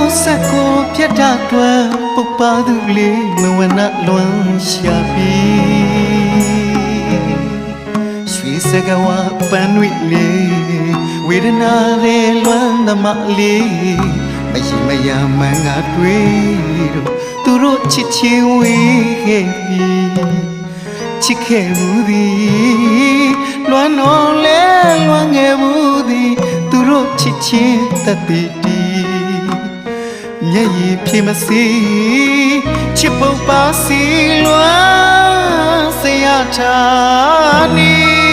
ကိုပြတ်တာတွင်ပုပ္ပါသူလေးမဝနလွန်ရှာပြီးရွှေစကဝပန်းတွေလေးဝေဒနာတွေလွမ်းသမလေးမရှိမရမှန်ငါတွေ့တော့သူတို့ချစ်ချင်းဝေးခဲ့ပြီးချစ်ခဲ့ဘူးသည်လွမ်းတော်လဲလွမ်းငယ်ဘူးသည်သူတို့ချစ်ချင်းတသက်တီမျက်ရည်ဖြေမစီချစ်ပုပ်ပါစီလွမ်းစရာချာနီ